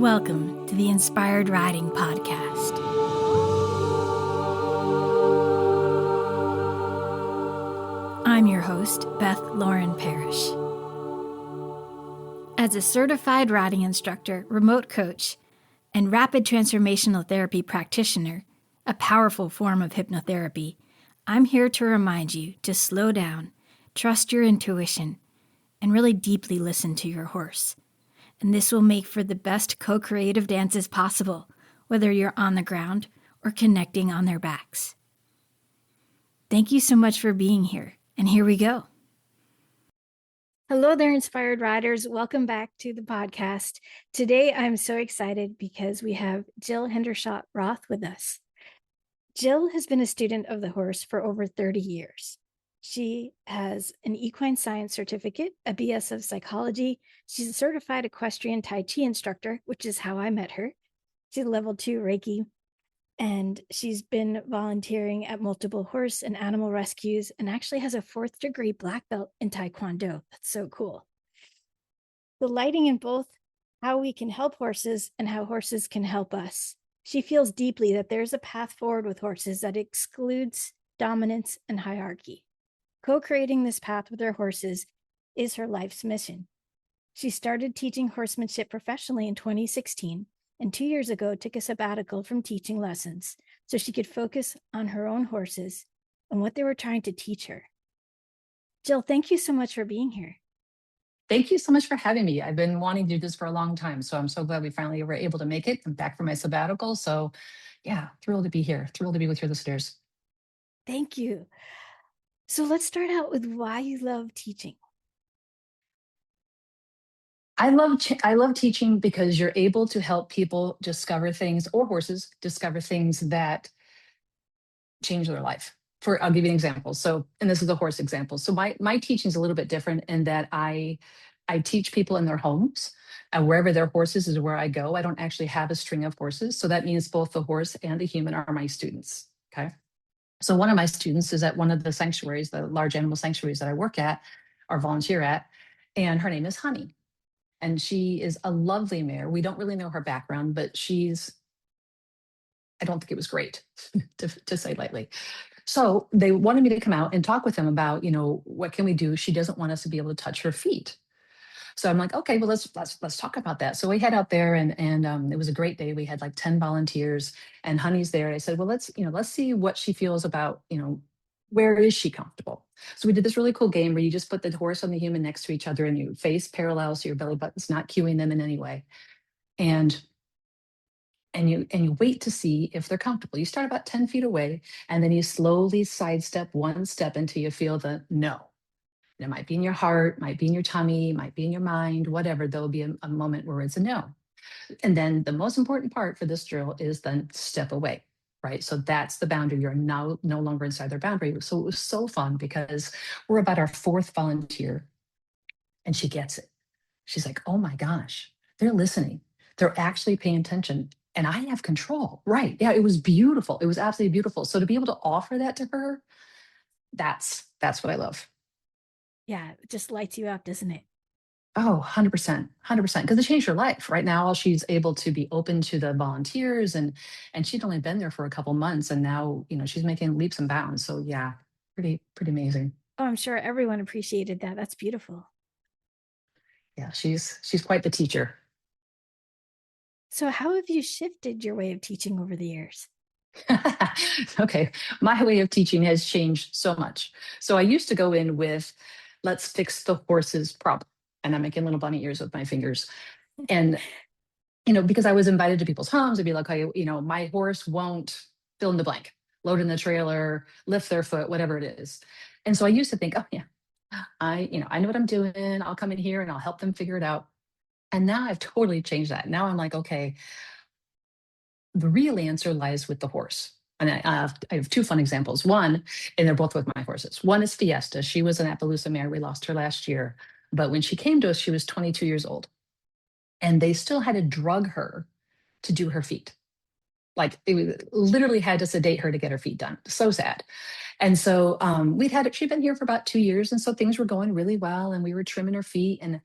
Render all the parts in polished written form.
Welcome to the Inspired Riding Podcast. I'm your host, Beth Lauren Parrish. As a certified riding instructor, remote coach, and rapid transformational therapy practitioner, a powerful form of hypnotherapy, I'm here to remind you to slow down, trust your intuition, and really deeply listen to your horse. And this will make for the best co-creative dances possible, whether you're on the ground or connecting on their backs. Thank you so much for being here, and here we go. Hello there, Inspired Riders. Welcome back to the podcast. Today, I'm so excited because we have Jill Hendershot Roth with us. Jill has been a student of the horse for over 30 years. She has an equine science certificate, a BS of psychology. She's a certified equestrian Tai instructor, which is how I met her. She's level 2 Reiki, and she's been volunteering at multiple horse and animal rescues and actually has a 4th degree black belt in Taekwondo. That's so cool. Delighting in both how we can help horses and how horses can help us. She feels deeply that there's a path forward with horses that excludes dominance and hierarchy. Co-creating this path with her horses is her life's mission. She started teaching horsemanship professionally in 2016, and 2 years ago took a sabbatical from teaching lessons so she could focus on her own horses and what they were trying to teach her. Jill, thank you so much for being here. Thank you so much for having me. I've been wanting to do this for a long time, so I'm so glad we finally were able to make it. I'm back from my sabbatical, so yeah, thrilled to be here. Thrilled to be with your listeners. Thank you. So let's start out with why you love teaching. I love teaching because you're able to help people discover things, or horses discover things that change their life. I'll give you an example. And this is a horse example. So my teaching is a little bit different in that I teach people in their homes. Wherever their horses is where I go. I don't actually have a string of horses. So that means both the horse and the human are my students. Okay. So one of my students is at one of the sanctuaries, the large animal sanctuaries that I work at or volunteer at, and her name is Honey. And she is a lovely mare. We don't really know her background, but I don't think it was great, to say lightly. So they wanted me to come out and talk with them about, what can we do? She doesn't want us to be able to touch her feet. So I'm like, okay, well, let's talk about that. So we head out there and it was a great day. We had like 10 volunteers and Honey's there. I said, well, let's see what she feels about, where is she comfortable? So we did this really cool game where you just put the horse and the human next to each other and you face parallel so your belly button's not cueing them in any way. And you wait to see if they're comfortable. You start about 10 feet away and then you slowly sidestep one step until you feel the no. It might be in your heart, might be in your tummy, might be in your mind, whatever. There'll be a moment where it's a no. And then the most important part for this drill is then step away, right? So that's the boundary. You're now no longer inside their boundary. So it was so fun because we're about our 4th volunteer and she gets it. She's like, oh my gosh, they're listening. They're actually paying attention and I have control, right? Yeah, it was beautiful. It was absolutely beautiful. So to be able to offer that to her, that's what I love. Yeah, it just lights you up, doesn't it? Oh, 100%, 100%. Because it changed her life. Right now, she's able to be open to the volunteers and she'd only been there for a couple months and now, she's making leaps and bounds. So yeah, pretty amazing. Oh, I'm sure everyone appreciated that. That's beautiful. Yeah, she's quite the teacher. So how have you shifted your way of teaching over the years? Okay, my way of teaching has changed so much. So I used to go in with, let's fix the horse's problem. And I'm making little bunny ears with my fingers. And, because I was invited to people's homes, I'd be like, my horse won't fill in the blank, load in the trailer, lift their foot, whatever it is. And so I used to think, oh yeah, I know what I'm doing. I'll come in here and I'll help them figure it out. And now I've totally changed that. Now I'm like, okay, the real answer lies with the horse. And I have 2 fun examples. One, and they're both with my horses. One is Fiesta. She was an Appaloosa mare. We lost her last year. But when she came to us, she was 22 years old. And they still had to drug her to do her feet. Like they literally had to sedate her to get her feet done. So sad. And so she'd been here for about 2 years. And so things were going really well. And we were trimming her feet. And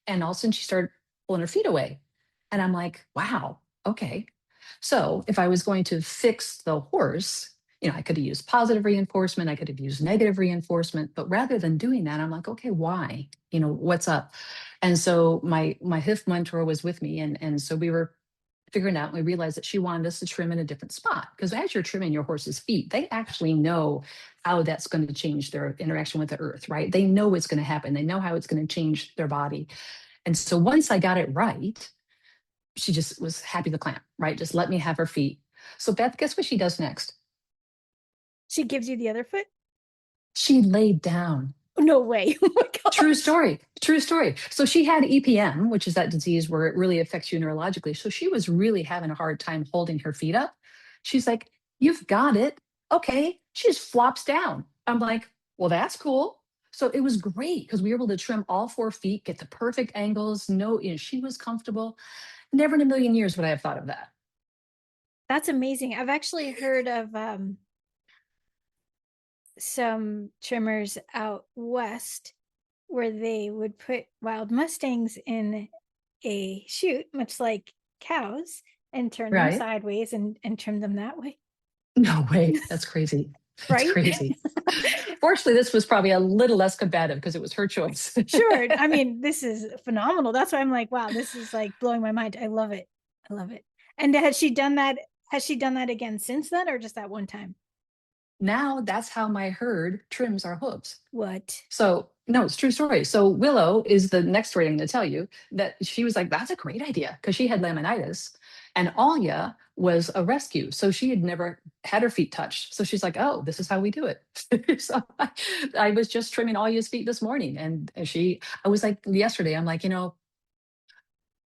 all of a sudden she started pulling her feet away. And I'm like, wow, okay. So if I was going to fix the horse, I could have used positive reinforcement, I could have used negative reinforcement, but rather than doing that, I'm like, okay, why? What's up? And so my HIF mentor was with me, and so we were figuring out, and we realized that she wanted us to trim in a different spot, because as you're trimming your horse's feet, they actually know how that's going to change their interaction with the earth, right? They know what's going to happen. They know how it's going to change their body. And so once I got it right, she just was happy to clamp, right? Just let me have her feet. So Beth, guess what she does next? She gives you the other foot? She laid down. Oh, no way. Oh my True gosh. story. True story. So she had EPM, which is that disease where it really affects you neurologically. So she was really having a hard time holding her feet up. She's like, "You've got it." Okay. She just flops down. I'm like, "Well, that's cool." So it was great because we were able to trim all 4 feet, get the perfect angles. No, she was comfortable. Never in a million years would I have thought of that. That's amazing. I've actually heard of some trimmers out west where they would put wild mustangs in a chute, much like cows, and turn them Right? sideways and trim them that way. No way. That's crazy. That's Right? crazy. Fortunately, this was probably a little less combative because it was her choice. Sure. I mean, this is phenomenal. That's why I'm like, wow, this is like blowing my mind. I love it. I love it. And has she done that? Has she done that again since then, or just that one time? Now that's how my herd trims our hooves. What? So, no, it's a true story. So, Willow is the next story I'm going to tell you, that she was like, "That's a great idea," because she had laminitis, and Alia was a rescue. So, she had never had her feet touched. So, she's like, "Oh, this is how we do it." So, I was just trimming Alia's feet this morning. And I was like, yesterday, I'm like,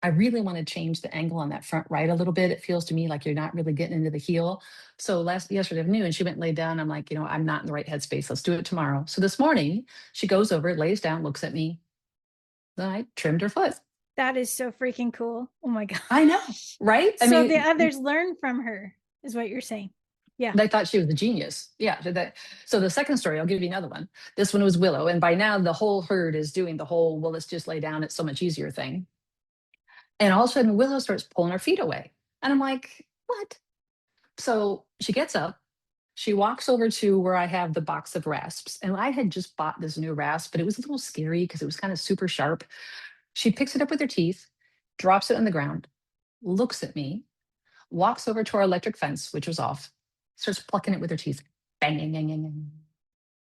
I really want to change the angle on that front right a little bit. It feels to me like you're not really getting into the heel. So yesterday afternoon, she went and laid down. I'm like, I'm not in the right headspace. Let's do it tomorrow. So this morning, she goes over, lays down, looks at me. Then I trimmed her foot. That is so freaking cool. Oh my I know, gosh. right? I So the mean, others learn from her, is what you're saying. Yeah. they thought she was a genius. Yeah. So the second story, I'll give you another one. This one was Willow. And by now, the whole herd is doing the whole, well, let's just lay down. It's so much easier thing. And all of a sudden, Willow starts pulling her feet away. And I'm like, what? So she gets up, she walks over to where I have the box of rasps. And I had just bought this new rasp, but it was a little scary because it was kind of super sharp. She picks it up with her teeth, drops it on the ground, looks at me, walks over to our electric fence, which was off, starts plucking it with her teeth. Bang, bang, bang, bang, bang,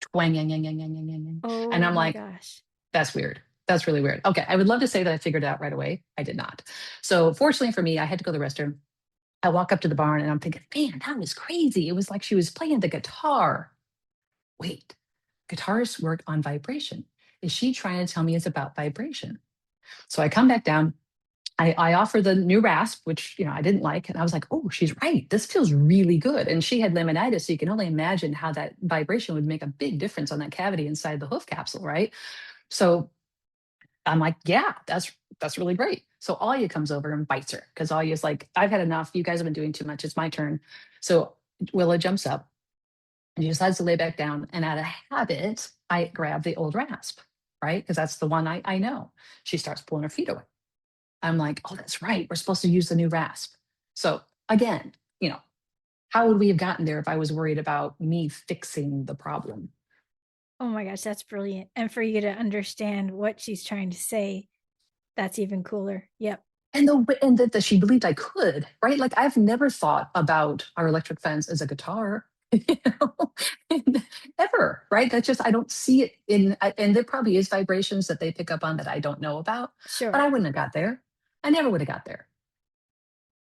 twang, bang, bang, bang, bang, bang, bang. And Oh I'm my like, gosh. that's weird. That's really weird. Okay. I would love to say that I figured it out right away. I did not. So fortunately for me, I had to go to the restroom. I walk up to the barn and I'm thinking, man, that was crazy. It was like she was playing the guitar. Wait, guitarists work on vibration. Is she trying to tell me it's about vibration? So I come back down. I offer the new rasp, which I didn't like, and I was like, "Oh, she's right. This feels really good." And she had laminitis, so you can only imagine how that vibration would make a big difference on that cavity inside the hoof capsule, right? So I'm like, "Yeah, that's really great." So Alia comes over and bites her because Alia's like, "I've had enough. You guys have been doing too much. It's my turn." So Willa jumps up and she decides to lay back down. And out of habit, I grab the old rasp, right? Because that's the one I know. She starts pulling her feet away. I'm like, "Oh, that's right. We're supposed to use the new rasp." So again, how would we have gotten there if I was worried about me fixing the problem? Oh my gosh, that's brilliant. And for you to understand what she's trying to say, that's even cooler. Yep. And that she believed I could, right? Like I've never thought about our electric fence as a guitar, ever, right? That's just I don't see it and there probably is vibrations that they pick up on that I don't know about, but Sure. I wouldn't have got there. I never would have got there,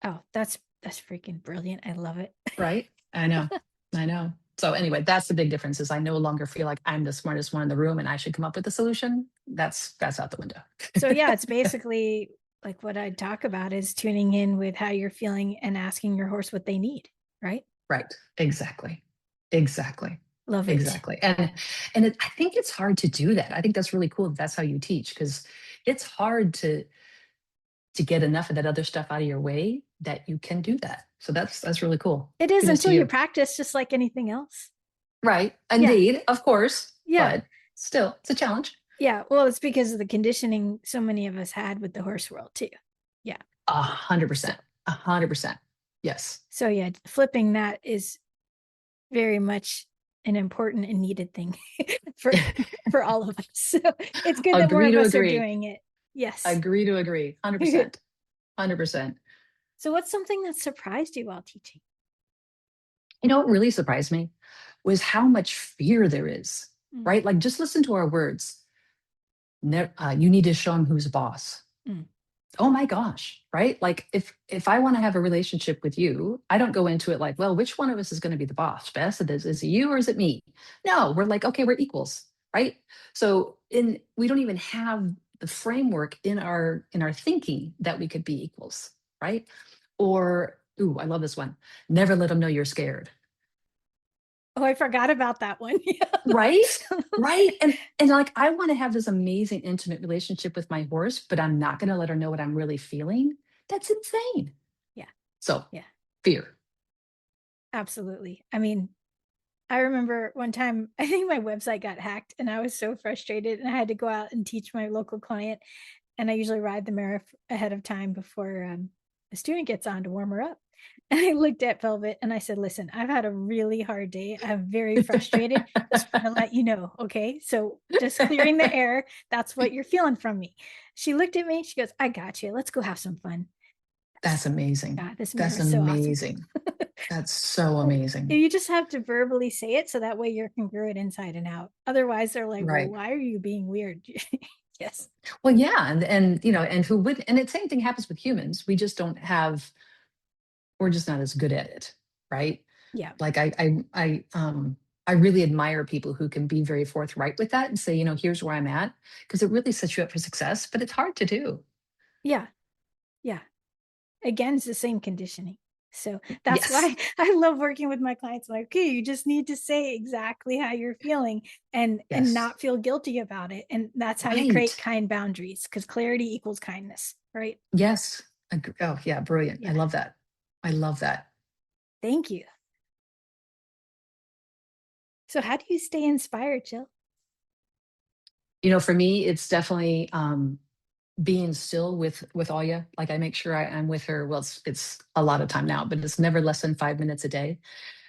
Oh, that's freaking brilliant. I love it. right? I know, I know. So anyway, that's the big difference is I no longer feel like I'm the smartest one in the room and I should come up with a solution. That's out the window. So yeah, it's basically like what I talk about is tuning in with how you're feeling and asking your horse what they need, right? Right. Exactly. Exactly. Love it. Exactly. I think it's hard to do that. I think that's really cool. That's how you teach because it's hard to get enough of that other stuff out of your way that you can do that. So that's really cool. It is Kudos to until you you. practice, just like anything else. Right. Yeah. Indeed. Of course. Yeah. But still, it's a challenge. Yeah. Well, it's because of the conditioning so many of us had with the horse world too. Yeah. So, 100%. 100%. Yes. so yeah, flipping that is very much an important and needed thing for for all of us. So it's good that more Agree of to us are agree. doing it. Yes. Agree to agree. 100%. 100%. So what's something that surprised you while teaching? You know what really surprised me was how much fear there is, Mm, right? Like just listen to our words. You need to show him who's boss. mm. Oh my gosh, right? Like if I want to have a relationship with you, I don't go into it like, well, which one of us is going to be the boss? Beth, is it you or is it me? No, we're like, okay, we're equals, right? So in we don't even have the framework in our thinking that we could be equals, right? Or, ooh, I love this one. Never let them know you're scared. Oh, I forgot about that one. Right? Right? And like I want to have this amazing intimate relationship with my horse, but I'm not going to let her know what I'm really feeling. That's insane. Yeah. So, Yeah. fear. Absolutely. I mean, I remember one time, I think my website got hacked and I was so frustrated and I had to go out and teach my local client. And I usually ride the mare ahead of time before a student gets on to warm her up. And I looked at Velvet and I said, listen, I've had a really hard day. I'm very frustrated. Just want to let you know. Okay. So just clearing the air. That's what you're feeling from me. She looked at me. She goes, I got you. Let's go have some fun. That's amazing. God, this mare That's is so awesome. amazing. That's so amazing. You just have to verbally say it so that way you're congruent inside and out. Otherwise, they're like, well, Right. why are you being weird? Yes. Well, yeah, and you know, and who would and the same thing happens with humans. We just don't have we're just not as good at it, right? Yeah. Like I really admire people who can be very forthright with that and say, you know, here's where I'm at, because it really sets you up for success, but it's hard to do. Yeah. Yeah. Again, it's the same conditioning. So that's Yes. why I love working with my clients. I'm like, okay, you just need to say exactly how you're feeling and Yes. not feel guilty about it. And that's how you Right. create kind boundaries because clarity equals kindness, right? Yes. Oh, yeah, brilliant. I Yeah. love that. I love that. Thank you. So how do you stay inspired, Jill? You know, for me, it's definitely being still with Aya. Like I make sure I'm with her. Well, it's a lot of time now, but it's never less than 5 minutes a day.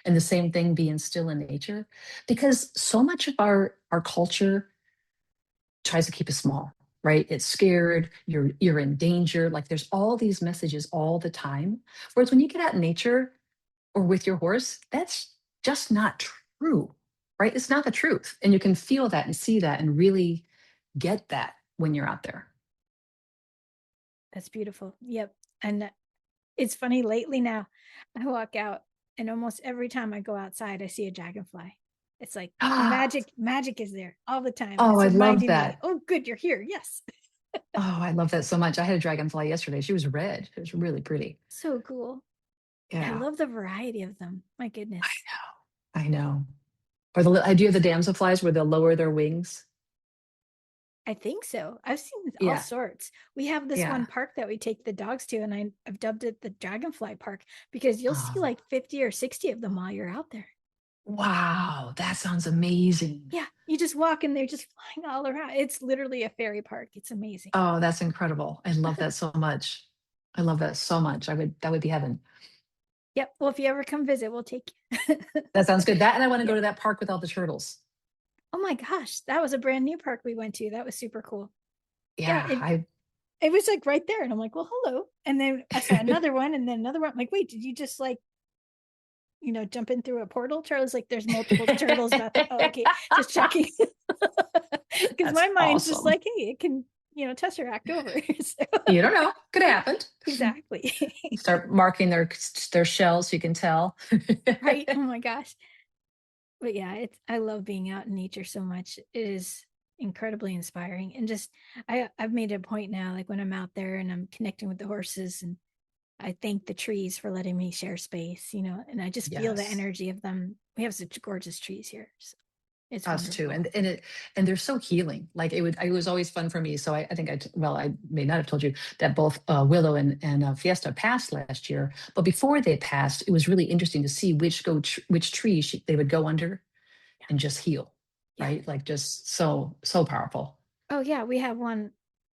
And the same thing, being still in nature, because so much of our culture tries to keep us small, right? It's scared, you're in danger. Like there's all these messages all the time. Whereas when you get out in nature or with your horse, that's just not true, right? It's not the truth. And you can feel that and see that and really get that when you're out there. That's beautiful. Yep. And it's funny lately now, I walk out and almost every time I go outside, I see a dragonfly. It's like Oh, magic is there all the time. And it's I love reminding me, that. oh, good, you're here. Yes. Oh, I love that so much. I had a dragonfly yesterday. She was red. It was really pretty. So cool. I Yeah, love the variety of them. My I goodness. know. I know. Or do you have the damselflies where they'll lower their wings? I think so. I've seen all Yeah, sorts. We have this one yeah. park that we take the dogs to, and I've dubbed it the Dragonfly Park because you'll see Oh, like 50 or 60 of them while you're out there. wow, that sounds amazing. Yeah, you just walk and they're just flying all around. It's literally a fairy park. It's amazing. Oh, that's incredible. I love that so much. I love that so much. That would be heaven. Yep. Well, if you ever come visit, we'll take you. That sounds good. That and I want to go Yeah. to that park with all the turtles. Oh my gosh, that was a brand new park we went to. That was super cool. Yeah, Yeah, it was like right there, and I'm like, well, hello. And then I saw another one, and then another one. I'm like, wait, did you just like jump in through a portal? Charlie's like, there's multiple turtles, Beth. Oh, okay, just checking. Because That's my mind's just awesome. like, hey, it can tesseract over. So, You don't know. Could have happened. exactly. Start marking their shells so you can tell. Right. Oh my gosh. But yeah, I love being out in nature so much. It is incredibly inspiring. And just I've made a point now, like when I'm out there and I'm connecting with the horses and I thank the trees for letting me share space, and I just feel the Yes. energy of them. We have such gorgeous trees here. So it's Us too, wonderful. and they're so healing. Like it was always fun for me. So I think I may not have told you that both Willow and Fiesta passed last year. But before they passed, it was really interesting to see which tree they would go under and just heal, Yeah. right? Like just so powerful. Oh yeah, we have one.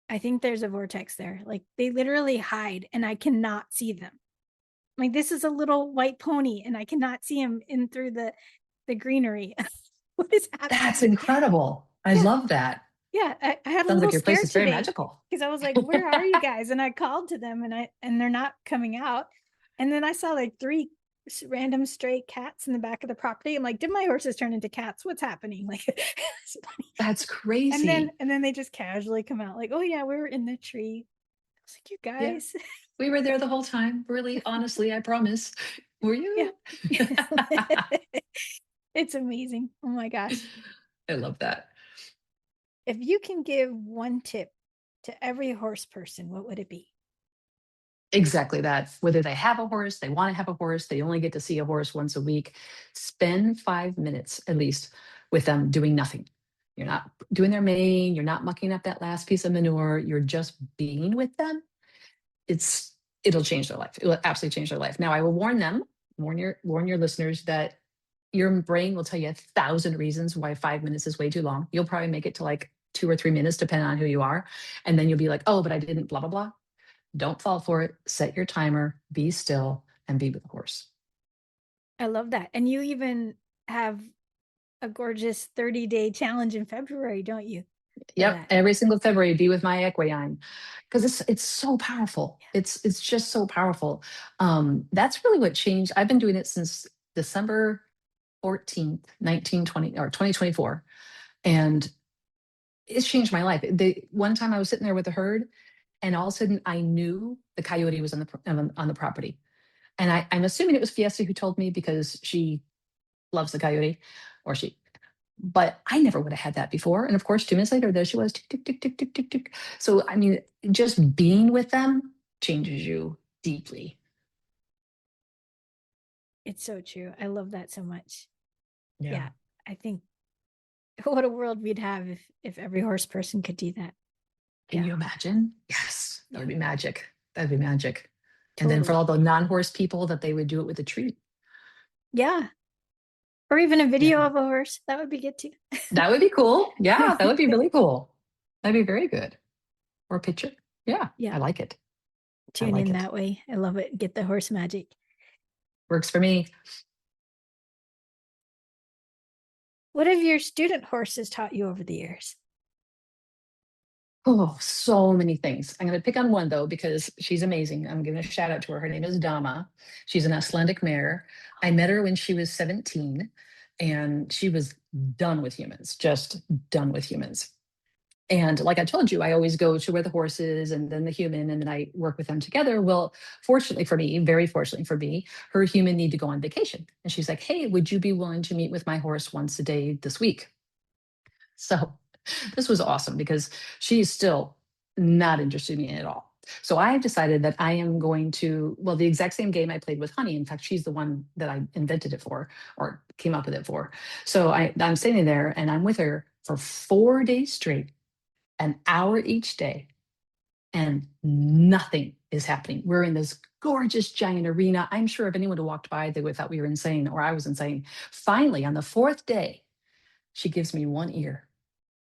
I think there's a vortex there. Like they literally hide and I cannot see them. Like this is a little white pony and I cannot see him in through the greenery. What is That's happening? incredible. I Yeah. love that. Yeah. I had a Sounds little like your place scare is very today magical. because I was like, where are you guys? And I called to them and they're not coming out. And then I saw like three random stray cats in the back of the property. I'm like, did my horses turn into cats? What's happening? Like That's and then crazy. and then they just casually come out like, oh yeah, we were in the tree. I was like, you Yeah. guys. We were there the whole time. Really, honestly, I promise. Were Yeah. you? It's amazing. Oh my gosh. I love that. If you can give one tip to every horse person, what would it be? Exactly that. Whether they have a horse, they want to have a horse, they only get to see a horse once a week, spend 5 minutes at least with them doing nothing. You're not doing their mane, you're not mucking up that last piece of manure, you're just being with them. It'll change their life. It will absolutely change their life. Now I will warn them, warn your listeners that your brain will tell you 1,000 reasons why 5 minutes is way too long. You'll probably make it to like 2 or 3 minutes, depending on who you are. And then you'll be like, oh, but I didn't, blah, blah, blah. Don't fall for it. Set your timer, be still, and be with the horse. I love that. And you even have a gorgeous 30-day challenge in February, don't you? For Yep. that. Every single February, be with my equine. Because it's so powerful. It's just so powerful. That's really what changed. I've been doing it since December 14th, 1920 or 2024. And it's changed my life. One time I was sitting there with the herd, and all of a sudden I knew the coyote was on the property. And I'm assuming it was Fiesta who told me because she loves the coyote, or she, but I never would have had that before. And of course, 2 minutes later, there she was, tick, tick, tick, tick, tick, tick, tick. So, I mean, just being with them changes you deeply. It's so true. I love that so much. Yeah. Yeah. I think what a world we'd have if every horse person could do that. Can Yeah. you imagine? Yes, that Yeah. would be magic. That'd be magic. And then for Totally. all the non-horse people, that they would do it with a treat. Yeah. Or even a Yeah. video of a horse. That would be good too. That would be cool. Yeah, that would be really cool. That'd be very good. Or a picture. Yeah, Yeah. I like it. I Tune like in it. that way. I love it. Get the horse magic. Works for me. What have your student horses taught you over the years? Oh, so many things. I'm going to pick on one though, because she's amazing. I'm giving a shout out to her. Her name is Dama. She's an Icelandic mare. I met her when she was 17 and she was done with humans, just done with humans. And like I told you, I always go to where the horse is and then the human, and then I work with them together. Well, fortunately for me, very fortunately for me, her human need to go on vacation. And she's like, hey, would you be willing to meet with my horse once a day this week? So this was awesome because she's still not interested in me at all. So I decided that I am going to, well, the exact same game I played with Honey. In fact, she's the one that I invented it for or came up with it for. So I'm sitting there and I'm with her for 4 days straight, an hour each day, and nothing is happening. We're in this gorgeous giant arena. I'm sure if anyone had walked by, they would have thought we were insane or I was insane. Finally, on the fourth day, she gives me one ear,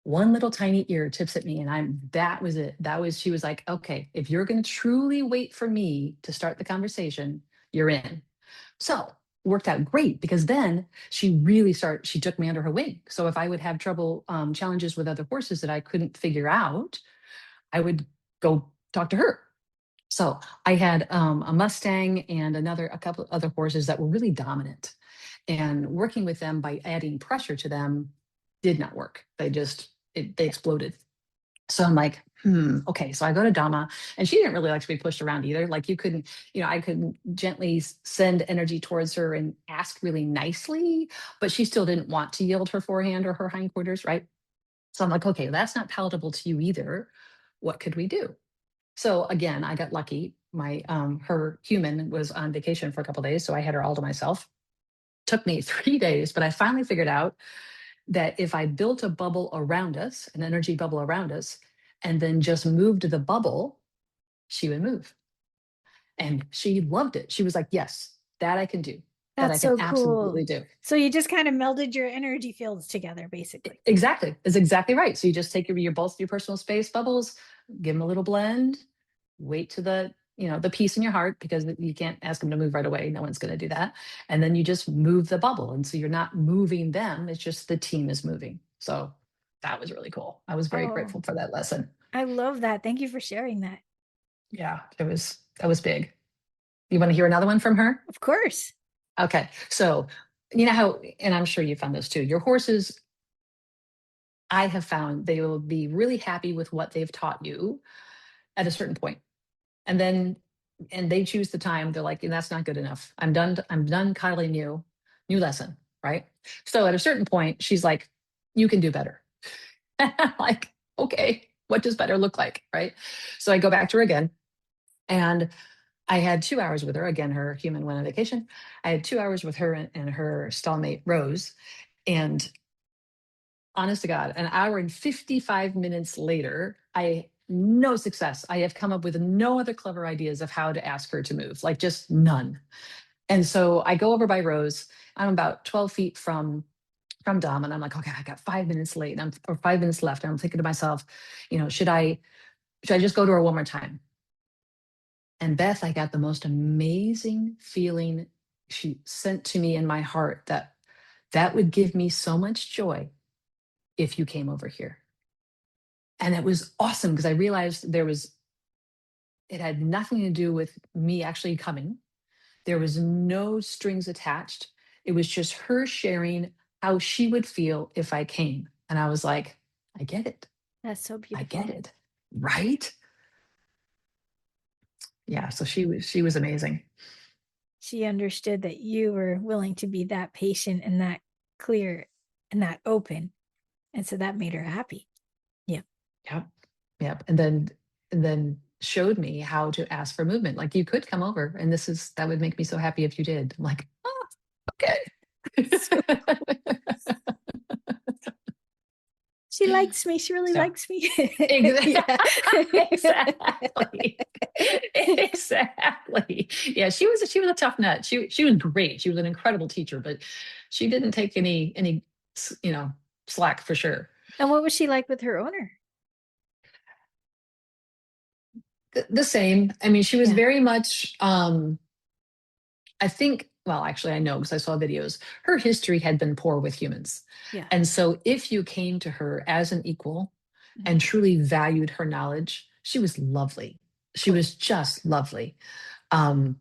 one little tiny ear tips at me, and that was it. She was like, okay, if you're going to truly wait for me to start the conversation, you're in. So worked out great because then she took me under her wing. So if I would have trouble, challenges with other horses that I couldn't figure out, I would go talk to her. So I had a Mustang and a couple of other horses that were really dominant, and working with them by adding pressure to them did not work. They exploded. So I'm like, okay. So I go to Dama, and she didn't really like to be pushed around either. Like I could gently send energy towards her and ask really nicely, but she still didn't want to yield her forehand or her hindquarters, right? So I'm like, okay, that's not palatable to you either. What could we do? So again, I got lucky. Her human was on vacation for a couple of days, so I had her all to myself. Took me 3 days, but I finally figured out that if I built a bubble around us, an energy bubble around us, and then just moved the bubble, she would move. And she loved it. She was like, yes, that I can do. That I That's can so cool. absolutely do. So you just kind of melded your energy fields together, basically. Exactly. Is exactly right. So you just take your both your personal space bubbles, give them a little blend, wait to the peace in your heart, because you can't ask them to move right away. No one's going to do that. And then you just move the bubble. And so you're not moving them. It's just the team is moving. So that was really cool. I was very Oh, grateful for that lesson. I love that. Thank you for sharing that. Yeah, that was big. You want to hear another one from her? Of course. Okay. So, you know how, and I'm sure you found this too, your horses, I have found they will be really happy with what they've taught you at a certain point. And then, and they choose the time. They're like, that's not good enough. I'm done coddling you. New lesson. Right. So at a certain point, she's like, you can do better. Like, okay, what does better look like? Right. So I go back to her again, and I had 2 hours with her. Again, her human went on vacation. I had 2 hours with her and her stallmate, Rose. And honest to God, an hour and 55 minutes later, no success. I have come up with no other clever ideas of how to ask her to move, like just none. And so I go over by Rose. I'm about 12 feet from Dom, and I'm like, okay, I got 5 minutes late, or 5 minutes left. And I'm thinking to myself, should I just go to her one more time? And Beth, I got the most amazing feeling she sent to me in my heart, that would give me so much joy if you came over here. And it was awesome, because I realized it had nothing to do with me actually coming. There was no strings attached. It was just her sharing how she would feel if I came. And I was like, I get it. That's so I get beautiful. it. Right? Yeah. So she was amazing. She understood that you were willing to be that patient and that clear and that open. And so that made her happy. Yeah. Yep. Yep. And then showed me how to ask for movement. Like, you could come over, and that would make me so happy if you did. I'm like, oh, So okay. she likes me. She really So likes me. exactly. Yeah. Exactly. Exactly. Yeah, she was a tough nut. She was great. She was an incredible teacher, but she didn't take any slack, for sure. And what was she like with her owner? The same. I mean, she was Yeah. very much I think, well, actually, I know, because I saw videos. Her history had been poor with humans. Yeah. And so if you came to her as an equal and Mhm. truly valued her knowledge, she was lovely. She Cool. was just lovely. Um,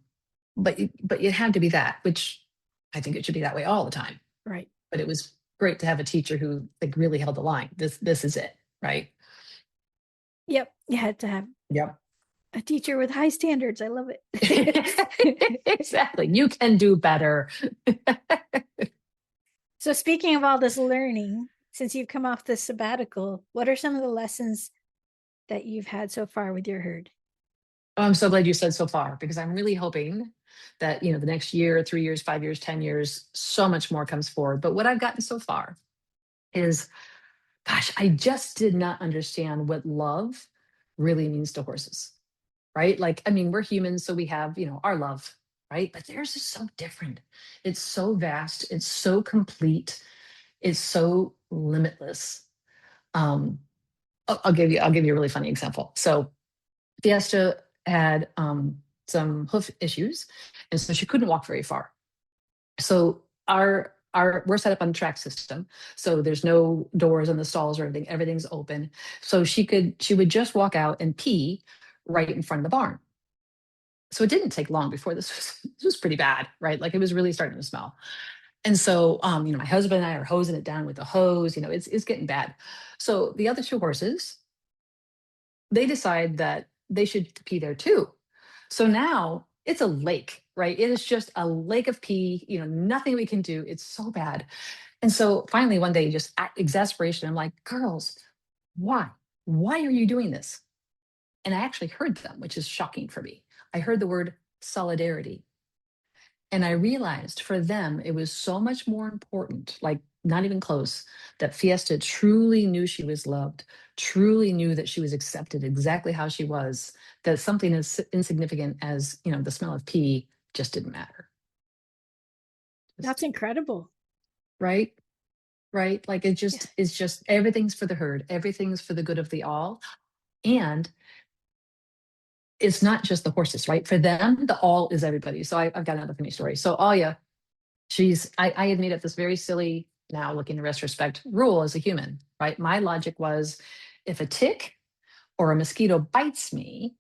but it had to be that, which I think it should be that way all the time. Right. But it was great to have a teacher who, like, really held the line. This is it, right? Yep. You had to have Yep. a teacher with high standards. I love it. Exactly. You can do better. So, speaking of all this learning, since you've come off this sabbatical, what are some of the lessons that you've had so far with your herd? Oh, I'm so glad you said so far, because I'm really hoping that, the next year, 3 years, 5 years, 10 years, so much more comes forward. But what I've gotten so far is, gosh, I just did not understand what love really means to horses, right? Like, I mean, we're humans, so we have, our love, right? But theirs is so different. It's so vast. It's so complete. It's so limitless. Um, I'll give you a really funny example. So Fiesta had some hoof issues, and so she couldn't walk very far. So our we're set up on a track system, so there's no doors on the stalls or anything. Everything's open, so she would just walk out and pee right in front of the barn. So it didn't take long before this was pretty bad, right? Like, it was really starting to smell. And so, my husband and I are hosing it down with the hose. It's getting bad. So the other two horses, they decide that they should pee there too. So now it's a lake, right? It is just a lake of pee, nothing we can do. It's so bad. And so finally one day, just exasperation, I'm like, girls, why? Why are you doing this? And I actually heard them, which is shocking for me. I heard the word solidarity. And I realized for them, it was so much more important, like not even close, that Fiesta truly knew she was loved, truly knew that she was accepted exactly how she was, that something as insignificant as, the smell of pee just didn't matter. That's Just, incredible. right? Right? Like, Yeah. it's just everything's for the herd, everything's for the good of the all. And it's not just the horses, right? For them, the all is everybody. So I've got another funny story. So Alia, I had made up this very silly, now looking in retrospect, rule as a human, right? My logic was if a tick or a mosquito bites me,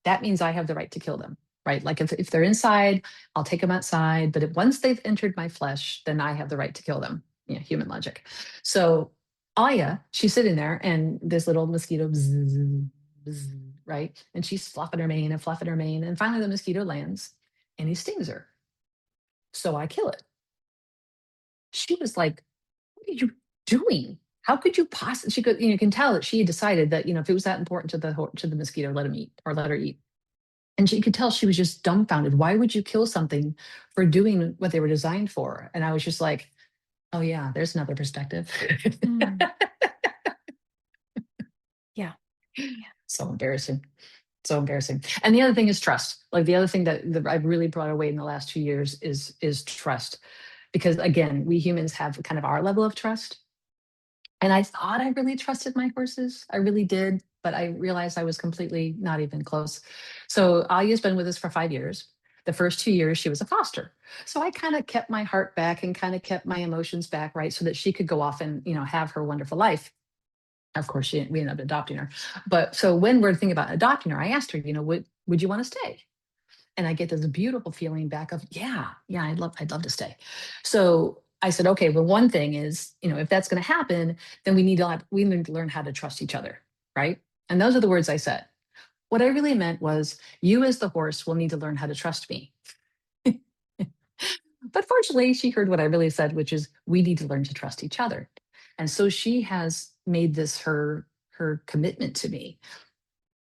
that means I have the right to kill them, right? Like if they're inside, I'll take them outside. But if, once they've entered my flesh, then I have the right to kill them. Human logic. So Aya, she's sitting there and this little mosquito, bzz, bzz, right? And she's fluffing her mane and fluffing her mane. And finally the mosquito lands and he stings her. So I kill it. She was like, what are you doing? How could you possibly? She could, you can tell that she had decided that, if it was that important to the mosquito, let him eat or let her eat. And she could tell she was just dumbfounded. Why would you kill something for doing what they were designed for? And I was just like, oh yeah, there's another perspective. Mm. Yeah. So embarrassing. So embarrassing. And the other thing is trust. Like the other thing that I've really brought away in the last 2 years is trust. Because again, we humans have kind of our level of trust. And I thought I really trusted my horses. I really did, but I realized I was completely not even close. So Alia's been with us for 5 years. The first 2 years, she was a foster. So I kind of kept my heart back and kind of kept my emotions back, right? So that she could go off and, have her wonderful life. Of course, we ended up adopting her. But so when we're thinking about adopting her, I asked her, would you want to stay? And I get this beautiful feeling back of, yeah, I'd love to stay. So I said, okay, well, one thing is, if that's going to happen, then we need to learn how to trust each other, right? And those are the words I said. What I really meant was, you as the horse will need to learn how to trust me. But fortunately, she heard what I really said, which is we need to learn to trust each other. And so she has made this her commitment to me.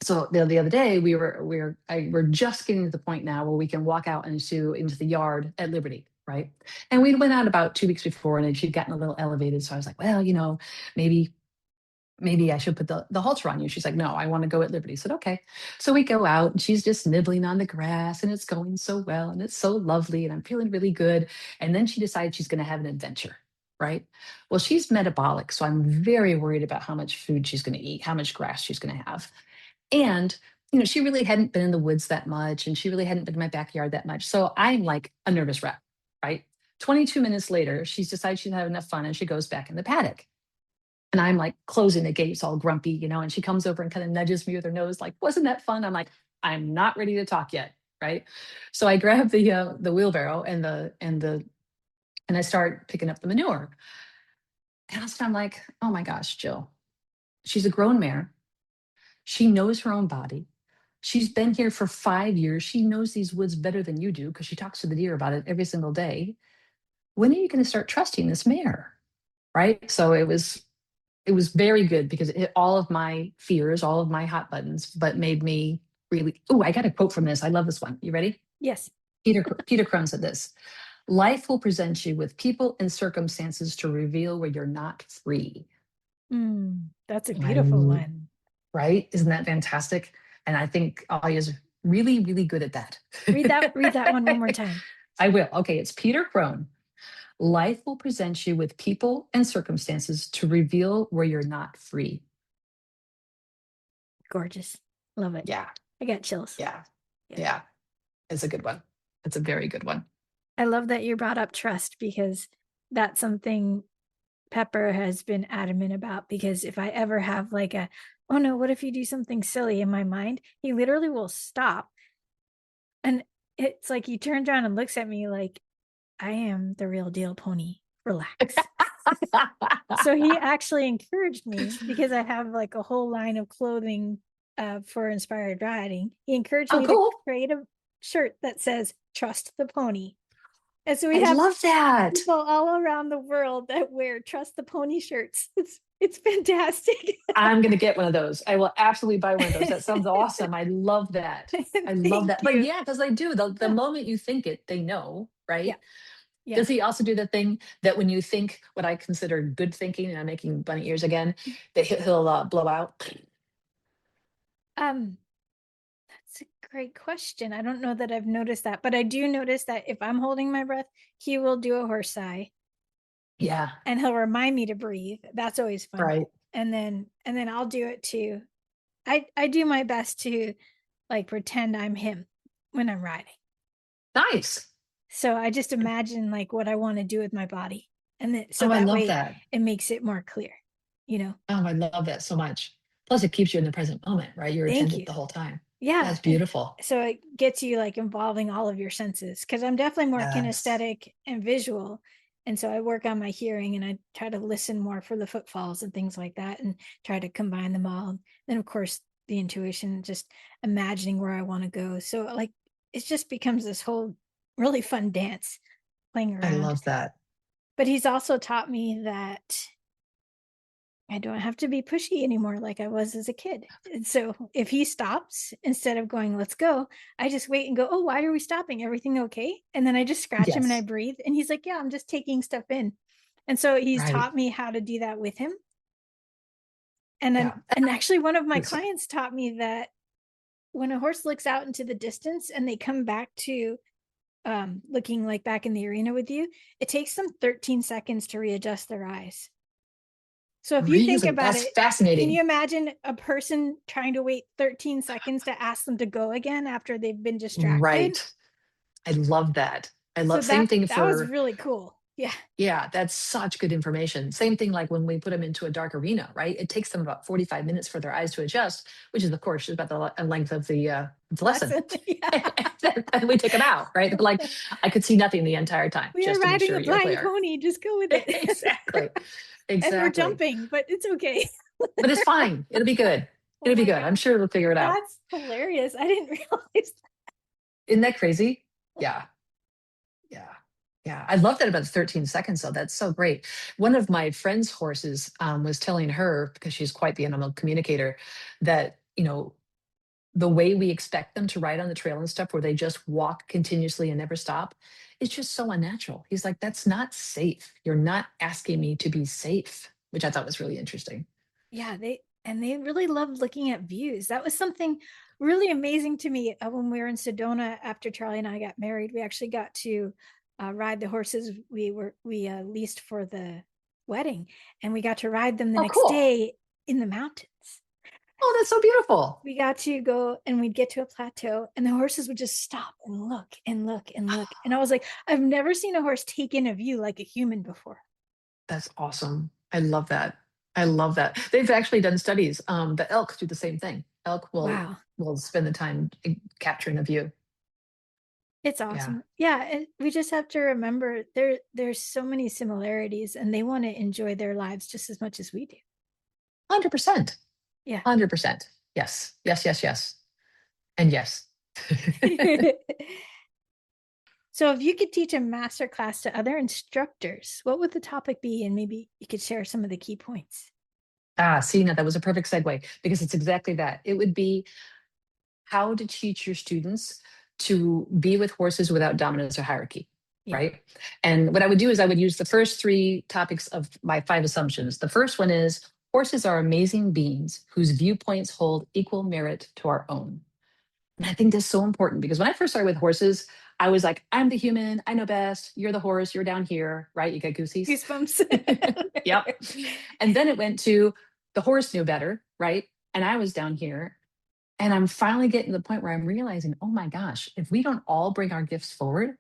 So the other day we're just getting to the point now where we can walk out into the yard at Liberty, right? And we went out about 2 weeks before, and she'd gotten a little elevated. So I was like, well, maybe I should put the halter on you. She's like, no, I want to go at Liberty. I said, okay. So we go out and she's just nibbling on the grass and it's going so well and it's so lovely and I'm feeling really good. And then she decides she's going to have an adventure, right? Well, she's metabolic. So I'm very worried about how much food she's going to eat, how much grass she's going to have. And, she really hadn't been in the woods that much and she really hadn't been in my backyard that much. So I'm like a nervous wreck, right? 22 minutes later, she's decided she's had enough fun and she goes back in the paddock. And I'm like closing the gates all grumpy, and she comes over and kind of nudges me with her nose, like, wasn't that fun? I'm like, I'm not ready to talk yet. Right. So I grab the wheelbarrow and I start picking up the manure. And I'm like, oh my gosh, Jill, she's a grown mare. She knows her own body. She's been here for 5 years. She knows these woods better than you do because she talks to the deer about it every single day. When are you going to start trusting this mare? Right. So it was very good because it hit all of my fears, all of my hot buttons, but made me really, oh, I got a quote from this. I love this one. You ready? Yes. Peter Crone said this: life will present you with people and circumstances to reveal where you're not free. That's a beautiful one. Right? Isn't that fantastic? And I think Ollie is really, really good at that. Read that one more time. I will. Okay, it's Peter Crone. Life will present you with people and circumstances to reveal where you're not free. Gorgeous. Love it. Yeah. I got chills. Yeah. It's a good one. It's a very good one. I love that you brought up trust because that's something Pepper has been adamant about, because if I ever have like oh no, what if you do something silly in my mind, he literally will stop. And it's like he turns around and looks at me like, I am the real deal pony. Relax. So he actually encouraged me because I have like a whole line of clothing for inspired riding. He encouraged me to create a shirt that says "Trust the Pony," and so we love that. People all around the world that wear "Trust the Pony" shirts. It's fantastic. I'm going to get one of those. I will absolutely buy one of those. That sounds awesome. I love that. I love that. But yeah, because they do. The moment you think it, they know, right? Yeah. Does he also do the thing that when you think what I consider good thinking, and I'm making bunny ears again, that he'll blow out? That's a great question. I don't know that I've noticed that, but I do notice that if I'm holding my breath, he will do a horse sigh. Yeah. And he'll remind me to breathe. That's always fun. Right. And then I'll do it too. I do my best to like pretend I'm him when I'm riding. Nice. So I just imagine like what I want to do with my body. And then so Oh, I that love way that. it makes it more clear, you know. Oh, I love that so much. Plus, it keeps you in the present moment, right? You're Thank attentive you. the whole time. Yeah. That's beautiful. So it gets you like involving all of your senses because I'm definitely more Yes. kinesthetic and visual. And so I work on my hearing and I try to listen more for the footfalls and things like that and try to combine them all. Then, of course, the intuition, just imagining where I want to go. So, like, it just becomes this whole really fun dance playing I around. love that. But he's also taught me that I don't have to be pushy anymore like I was as a kid. And so if he stops, instead of going, let's go, I just wait and go, oh, why are we stopping? Everything okay? And then I just scratch him and I Yes. breathe. And he's like, yeah, I'm just taking stuff in. And so he's Right. taught me how to do that with him. And then, Yeah. and actually, one of my Listen. clients taught me that when a horse looks out into the distance and they come back to looking like back in the arena with you, it takes them 13 seconds to readjust their eyes. So if you think Really? about That's it, can fascinating. you imagine a person trying to wait 13 seconds to ask them to go again after they've been distracted? Right. I love that. I So love same thing that was for, really cool. Yeah. yeah, that's such good information. Same thing like when we put them into a dark arena, right? It takes them about 45 minutes for their eyes to adjust, which is of course about the length of the lesson. Lesson. Yeah. And we take them out, right? They're like, I could see nothing the entire time, We are just to make riding sure a you're blind clear. pony. Just go with it. Exactly. And we're Exactly. jumping, but it's okay. But it's fine. It'll be good. Oh It'll be my good. I'm gosh. sure we'll figure it out. That's hilarious. I didn't realize Isn't that crazy? Yeah. Yeah. Yeah. I love that about the 13 seconds, though. That's so great. One of my friend's horses was telling her, because she's quite the animal communicator, that, the way we expect them to ride on the trail and stuff, where they just walk continuously and never stop, it's just so unnatural. He's like, that's not safe. You're not asking me to be safe, which I thought was really interesting. yeah, they really loved looking at views. That was something really amazing to me when we were in Sedona after Charlie and I got married. We actually got to ride the horses we leased for the wedding, and we got to ride them the Oh, next cool. day in the mountains. Oh, that's so beautiful. We got to go and we'd get to a plateau, and the horses would just stop and look and look and look. And I was like, I've never seen a horse take in a view like a human before. That's awesome. I love that. I love that. They've actually done studies. The elk do the same thing. Elk will Wow. will spend the time capturing a view. It's Yeah, awesome. Yeah, and we just have to remember there's so many similarities and they want to enjoy their lives just as much as we do. 100%. Yeah. 100%. Yes. Yes. Yes. Yes. And yes. So if you could teach a master class to other instructors, what would the topic be? And maybe you could share some of the key points. See, now that was a perfect segue because it's exactly that. It would be how to teach your students to be with horses without dominance or hierarchy, Yeah. right? And what I would do is I would use the first three topics of my five assumptions. The first one is horses are amazing beings whose viewpoints hold equal merit to our own. And I think that's so important because when I first started with horses, I was like, I'm the human, I know best. You're the horse, you're down here, right? You get goosies. Goosebumps. Yep. And then it went to the horse knew better, right? And I was down here. And I'm finally getting to the point where I'm realizing, oh my gosh, if we don't all bring our gifts forward,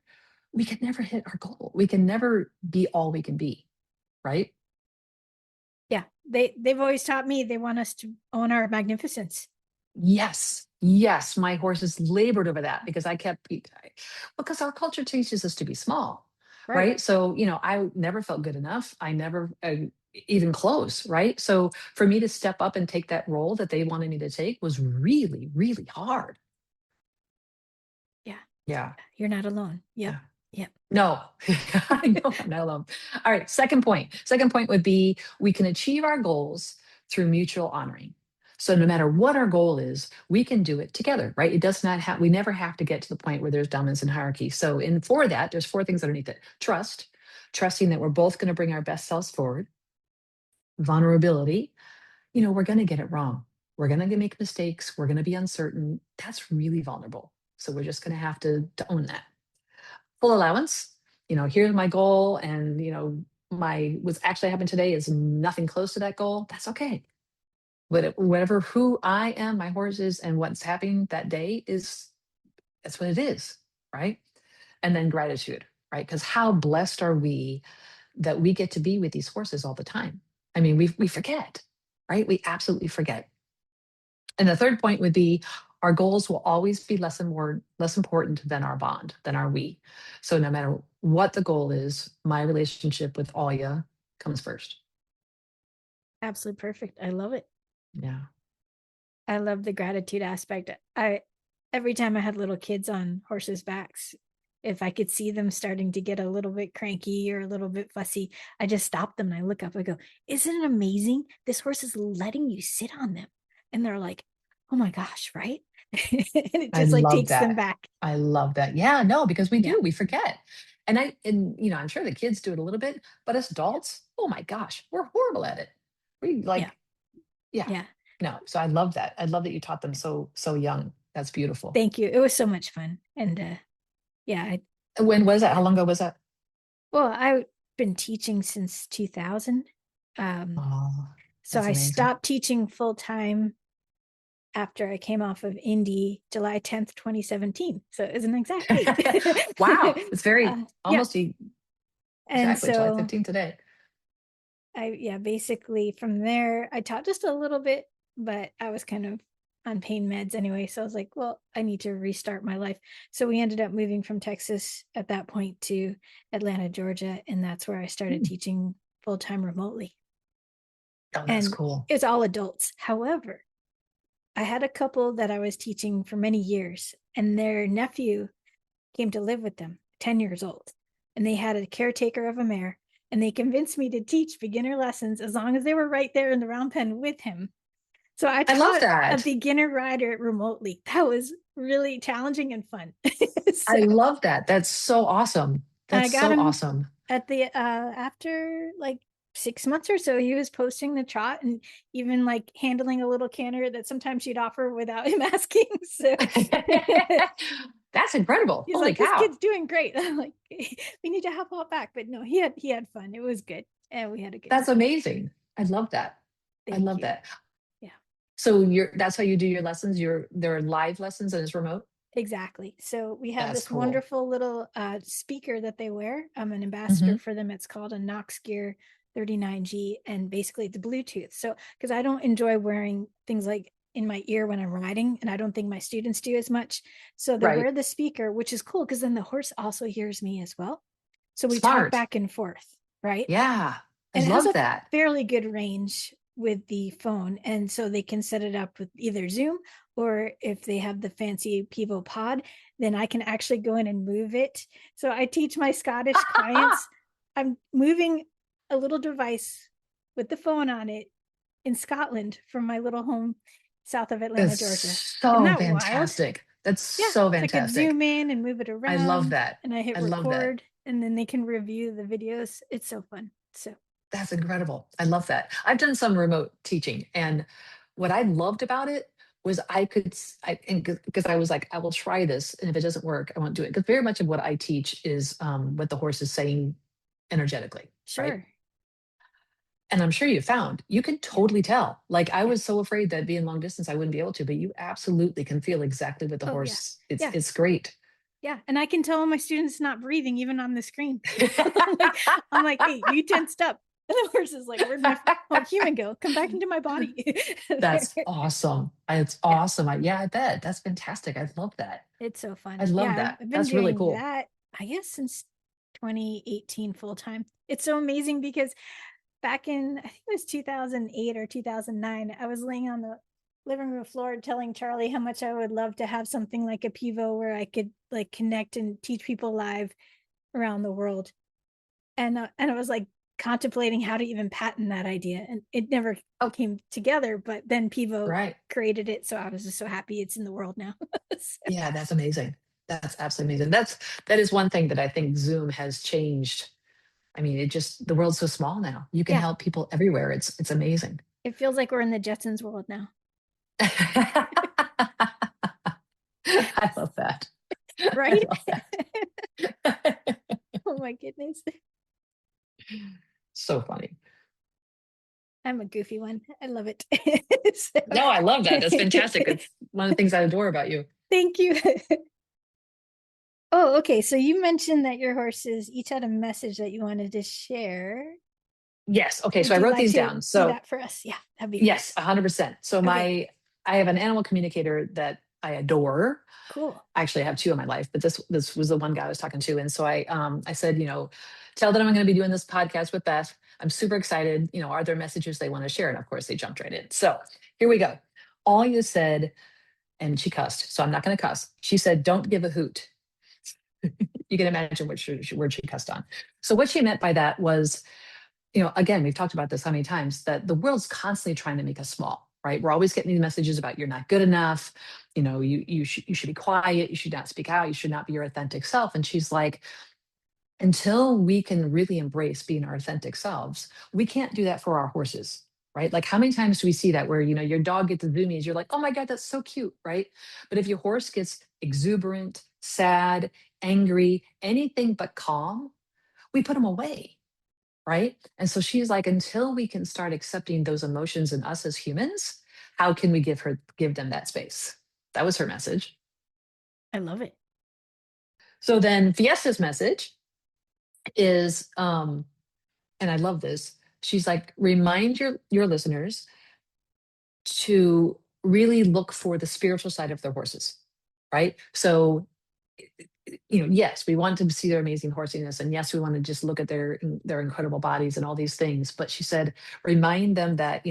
we can never hit our goal. We can never be all we can be, right? Yeah. They've always taught me they want us to own our magnificence. Yes. Yes. My horses labored over that because because our culture teaches us to be small, Right. right? So, I never felt good enough. I never even close, right? So for me to step up and take that role that they wanted me to take was really, really hard. Yeah. Yeah. You're not alone. Yep. Yeah. Yep. No, I know I'm not alone. All right, second point. Second point would be we can achieve our goals through mutual honoring. So no matter what our goal is, we can do it together, right? It does not have, we never have to get to the point where there's dominance and hierarchy. So for that, there's four things underneath it. Trust, trusting that we're both going to bring our best selves forward. Vulnerability, we're going to get it wrong. We're going to make mistakes. We're going to be uncertain. That's really vulnerable. So we're just going to have to own that. Full allowance, here's my goal, and my what's actually happened today is nothing close to that goal. That's okay. Whatever who I am, my horse is, and what's happening that day is, that's what it is, right? And then gratitude, right? Because how blessed are we that we get to be with these horses all the time? I mean, we forget, right? We absolutely forget. And the third point would be our goals will always be less important than our bond, than our we. So no matter what the goal is, my relationship with Alia comes first. Absolutely perfect. I love it. Yeah. I love the gratitude aspect. I every time I had little kids on horses' backs, if I could see them starting to get a little bit cranky or a little bit fussy, I just stop them and I look up. I go, "Isn't it amazing? This horse is letting you sit on them." And they're like, "Oh my gosh, right?" And it I just like love takes them that. back. I love that. Yeah, no, because we Yeah, do, we forget. And I'm sure the kids do it a little bit, but as yeah, adults, oh my gosh, we're horrible at it. We yeah, like, yeah. yeah. No, so I love that. I love that you taught them so young. That's beautiful. Thank you. It was so much fun. And yeah, When was that? How long ago was that? I've been teaching since 2000. Um, Oh, so that's I amazing. stopped teaching full time after I came off of Indy, July 10th, 2017. So it was an exact date. Wow. It's very Yeah. almost And exactly July so 15th today. yeah, basically from there, I taught just a little bit, but I was kind of on pain meds anyway. So I was like, well, I need to restart my life. So we ended up moving from Texas at that point to Atlanta, Georgia. And that's where I started Hmm. teaching full time remotely. Oh, that's And cool. it's all adults. However, I had a couple that I was teaching for many years, and their nephew came to live with them, 10 years old. And they had a caretaker of a mare, and they convinced me to teach beginner lessons as long as they were right there in the round pen with him. So I I love taught a that. beginner rider remotely. That was really challenging and fun. So I love that. That's so awesome. I That's got so him awesome. at the after like 6 months or so, he was posting the trot and even like handling a little canter that sometimes she'd offer without him asking. So That's incredible. he's Holy like, "This cow. kid's doing great." I'm like, "We need to help out back." But no, he had fun. It was good, and we had a good That's time. amazing. I love that. I Thank love you. that. Yeah, So that's how you do your lessons. They're live lessons and it's remote. exactly. So we have That's this cool. wonderful little speaker that they wear. I'm an ambassador Hmm. for them. It's called a Knox Gear 39G, and basically it's Bluetooth. So because I don't enjoy wearing things like in my ear when I'm riding, and I don't think my students do as much. So they Right. wear the speaker, which is cool because then the horse also hears me as well. So we talk Smart. back and forth, right? Yeah. I And it has love a that. fairly good range with the phone. And so they can set it up with either Zoom, or if they have the fancy Pivo pod, then I can actually go in and move it. So I teach my Scottish clients, I'm moving a little device with the phone on it in Scotland from my little home south of Atlanta, That's Georgia. Isn't so that wild? fantastic. That's Yeah. so So I could fantastic. zoom in and move it I love around, that. and I hit I love that. record, and then they can review the videos. It's so fun. So That's incredible. I love that. I've done some remote teaching, and what I loved about it was I could, because I was like, I will try this, and if it doesn't work, I won't do it. Because very much of what I teach is what the horse is saying energetically, right? sure. And I'm sure you found you can Yeah. totally tell. Like I Yeah. was so afraid that being long distance, I wouldn't be able to, but you absolutely can feel exactly what the Oh, yeah. horse. It's Yeah. it's great. Yeah. And I can tell my students not breathing even on the screen. I'm like, I'm like, hey, you tensed up. And the horse is like, where'd my human go? Come back into my body. That's awesome. It's Yeah. awesome. Yeah, I bet. That's fantastic. I love that. It's so I fun. Yeah. love I've, that. I've been That's really doing cool. that, I guess, since 2018 full time. It's so amazing because back in, I think it was 2008 or 2009, I was laying on the living room floor telling Charlie how much I would love to have something like a Pivo where I could like connect and teach people live around the world. And I was like contemplating how to even patent that idea, and it never Oh, came together. But then Pivo right. created it, so I was just so happy it's in the world now. So, Yeah, that's amazing. That's absolutely amazing. That is one thing that I think Zoom has changed. I mean, the world's so small now. You can yeah, help people everywhere. It's amazing. it feels like we're in the Jetsons world now. I love that. I Right? love that. Oh my goodness. So funny. I'm a goofy one. I love it. No, I love that. That's fantastic. So, It's one of the things I adore about you. thank you. Oh, okay. So you mentioned that your horses each had a message that you wanted to share. Yes. Okay. So Would I you wrote like these to down. do So that for us? Yeah, that'd be great. yes, 100%. So Okay, I have an animal communicator that I adore. cool. Actually, I have two in my life, but this was the one guy I was talking to. And so I said, tell them I'm going to be doing this podcast with Beth. I'm super excited. Are there messages they want to share? And of course they jumped right in. So here we go. All you said, and she cussed, so I'm not going to cuss. She said, don't give a hoot. You can imagine which word she cussed on. So what she meant by that was, again, we've talked about this how many times, that the world's constantly trying to make us small, right? We're always getting these messages about you're not good enough. You should be quiet. You should not speak out. You should not be your authentic self. And she's like, until we can really embrace being our authentic selves, we can't do that for our horses, right? Like how many times do we see that where, your dog gets the zoomies, you're like, oh my God, that's so cute, right? But if your horse gets exuberant, sad, angry, anything but calm, we put them away, right? And so she's like, until we can start accepting those emotions in us as humans, how can we give them that space? That was her message. I love it. So then Fiesta's message is, and I love this. She's like, remind your listeners to really look for the spiritual side of their horses, right? So yes, we want to see their amazing horsiness, and yes, we want to just look at their incredible bodies and all these things. But she said, remind them that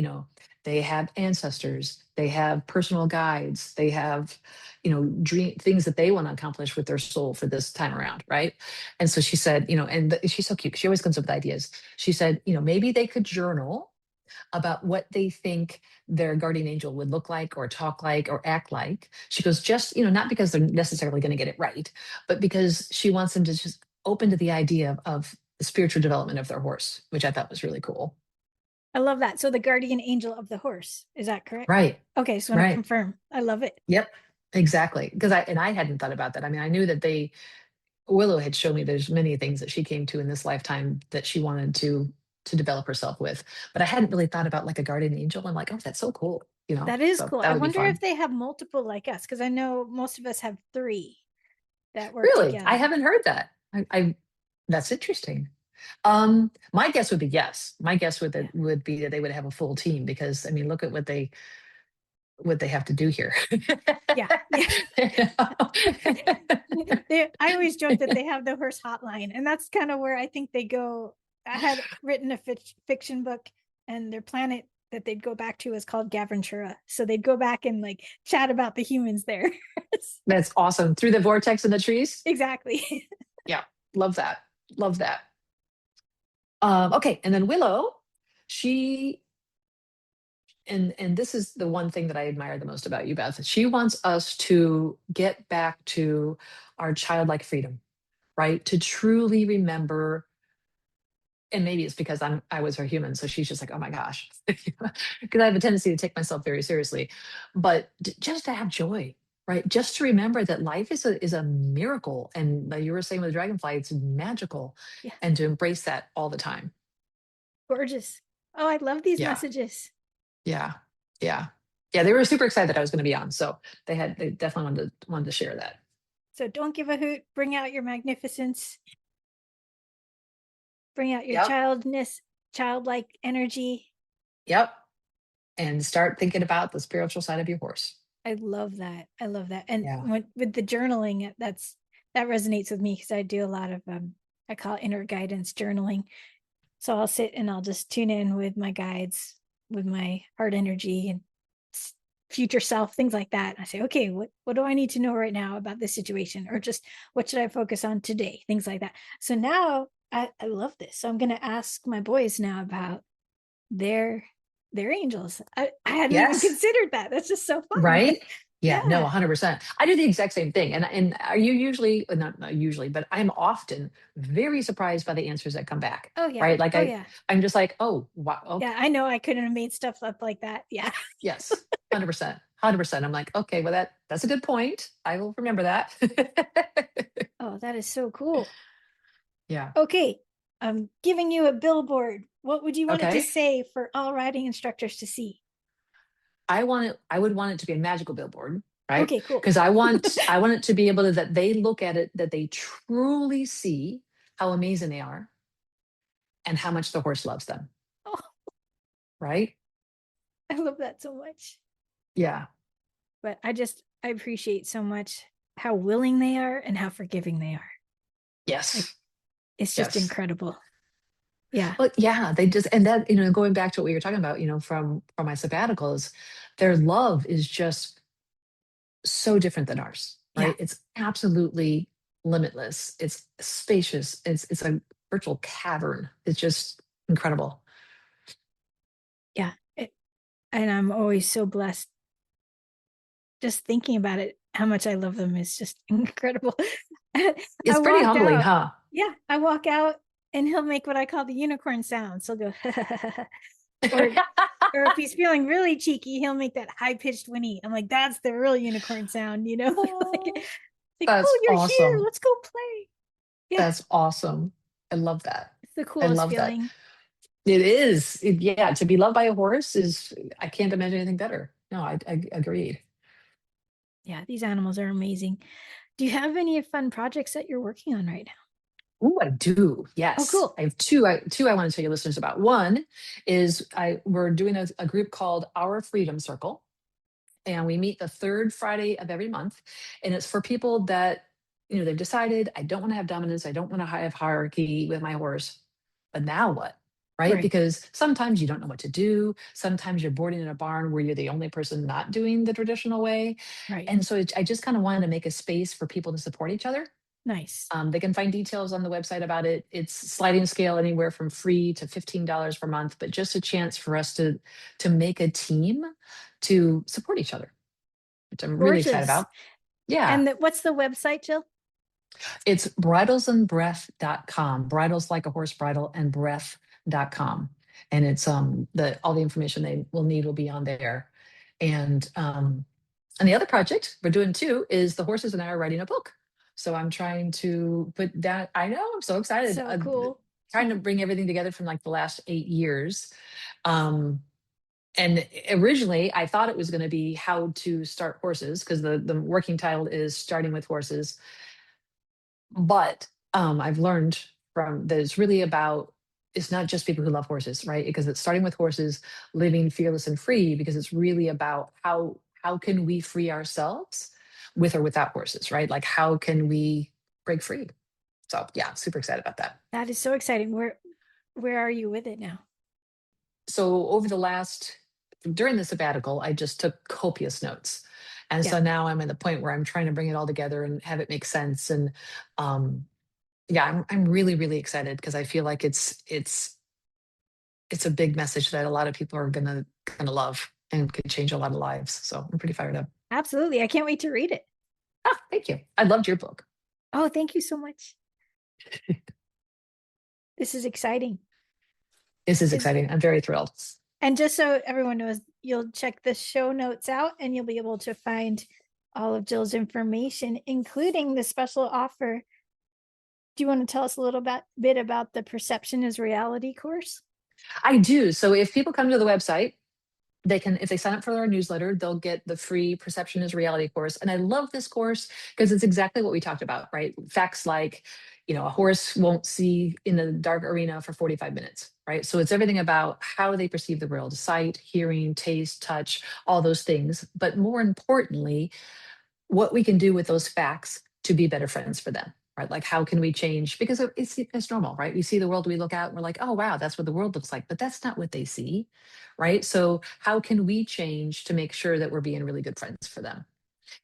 they have ancestors, they have personal guides, they have dream things that they want to accomplish with their soul for this time around, right? And so she said, she's so cute. She always comes up with ideas. She said, maybe they could journal about what they think their guardian angel would look like or talk like or act like. She goes, just, not because they're necessarily going to get it right, but because she wants them to just open to the idea of the spiritual development of their horse, which I thought was really cool. I love that. So the guardian angel of the horse, is that correct? Right. Okay, just want to Right. confirm. I love it. Yep. Exactly. Because I hadn't thought about that. I mean, I knew that Willow had shown me there's many things that she came to in this lifetime that she wanted to develop herself with, but I hadn't really thought about like a guardian angel. I'm like, oh, that's so cool, That is so cool. that I would be wonder if fun. they have multiple like us, because I know most of us have three that work Really, I together. haven't heard that. I that's interesting. My guess would be yes. My guess Yeah. would be that they would have a full team, because I mean, look at what they have to do here. Yeah. Yeah. I always joke that they have the horse hotline, and that's kind of where I think they go. I had written a fiction book, and their planet that they'd go back to is called Gaventura. So they'd go back and like chat about the humans there. That's awesome. Through the vortex in the trees. Exactly. Yeah, love that. Love that. Okay, and then Willow, she and this is the one thing that I admire the most about you, Beth. She wants us to get back to our childlike freedom, right? To truly remember, and maybe it's because I was her human, so she's just like, oh my gosh, because I have a tendency to take myself very seriously, but just to have joy, right? Just to remember that life is a miracle, and like you were saying with dragonfly, it's magical, Yeah. and to embrace that all the time. Gorgeous. Oh, I love these Yeah. messages. Yeah. Yeah. Yeah. They were super excited that I was going to be on. So they definitely wanted to share that. So don't give a hoot. Bring out your magnificence. Bring out your Yep. childness, childlike energy. Yep. And start thinking about the spiritual side of your horse. I love that. I love that. And Yeah. with the journaling, that resonates with me because I do a lot of I call it inner guidance journaling. So I'll sit and I'll just tune in with my guides, with my heart energy and future self, things like that. And I say, okay, what do I need to know right now about this situation? Or just what should I focus on today? Things like that. So now I love this. So I'm gonna ask my boys now about their their angels. I hadn't even Yes. considered that. That's just so fun. Right. Yeah. No, Yeah. 100%. I do the exact same thing. And are you usually, not usually, but I'm often very surprised by the answers that come back. Oh yeah. Right. Like Oh yeah. I'm just like, oh, wow. Yeah. Okay. I know I couldn't have made stuff up like that. Yeah. Yes. 100%. 100%. I'm like, okay, well, that's a good point. I will remember that. Oh, that is so cool. Yeah. Okay. I'm giving you a billboard. What would you want it to Okay. say for all riding instructors to see? I would want it to be a magical billboard, right? Okay, cool. Because I want it to be able to, that they look at it, that they truly see how amazing they are and how much the horse loves them, Oh, right? I love that so much. Yeah. But I appreciate so much how willing they are and how forgiving they are. Like, Yes. it's just Yes. incredible. Yeah. Well, yeah, they just, and that, going back to what you were talking about, from my sabbaticals, their love is just so different than ours, Yeah. right? It's absolutely limitless. It's spacious. It's a virtual cavern. It's just incredible. Yeah. And I'm always so blessed just thinking about it. How much I love them is just incredible. I It's pretty walk humbling, out. huh? Yeah. I walk out and he'll make what I call the unicorn sound. So he'll go, or if he's feeling really cheeky, he'll make that high pitched whinny. I'm like, that's the real unicorn sound, Oh, like, oh, that's you're here. awesome. Let's go play. Yeah, That's awesome. I love that. it's the I coolest love that. feeling. It is. Yeah, to be loved by a horse is, I can't imagine anything better. No, I agreed. Yeah, these animals are amazing. Do you have any fun projects that you're working on right now? Oh, I do. Oh, Yes. cool. I have two. Two I want to tell you listeners about. One is we're doing a group called Our Freedom Circle, and we meet the third Friday of every month. And it's for people that, they've decided, I don't want to have dominance, I don't want to have hierarchy with my horse. But now what? Right? Right, Because sometimes you don't know what to do. Sometimes you're boarding in a barn where you're the only person not doing the traditional way. right. And so I just kind of wanted to make a space for people to support each other. Nice. They can find details on the website about it. It's sliding scale anywhere from free to $15 per month, but just a chance for us to make a team to support each other, which I'm really excited Gorgeous. about. Yeah, And what's the website, Jill? it's bridlesandbreath.com. Bridles like a horse bridle and breath.com. And it's the all the information they will need will be on there. And the other project we're doing too is the horses and I are writing a book. So I'm trying to put that. I know, I'm so excited. So cool. Trying to bring everything together from like the last 8 years. Um, and originally I thought it was going to be how to start horses, because the working title is starting with horses. But I've learned from that it's really about, it's not just people who love horses, right? Because it's starting with horses, living fearless and free, because it's really about how can we free ourselves with or without horses, right? Like how can we break free? So yeah, super excited about that. That is so exciting. Where are you with it now? So over the last, during the sabbatical, I just took copious notes. And Yeah, so now I'm at the point where I'm trying to bring it all together and have it make sense. And um, yeah, I'm really, really excited because I feel like it's a big message that a lot of people are gonna love and could change a lot of lives. So I'm pretty fired up. absolutely. I can't wait to read it. Ah, thank you. I loved your book. Oh, thank you so much. This is exciting. This is Is exciting. I'm very thrilled. And just so everyone knows, you'll check the show notes out and you'll be able to find all of Jill's information, including the special offer. Do you want to tell us a bit about the Perception is Reality course? I do. So if people come to the website, they can, if they sign up for our newsletter, they'll get the free Perception is Reality course. And I love this course because it's exactly what we talked about, right? Facts like, a horse won't see in a dark arena for 45 minutes, right? So it's everything about how they perceive the world: sight, hearing, taste, touch, all those things. But more importantly, what we can do with those facts to be better friends for them, right? Like how can we change? Because it's normal, right? We see the world, we look out and we're like, oh wow, that's what the world looks like, but that's not what they see, right? So how can we change to make sure that we're being really good friends for them?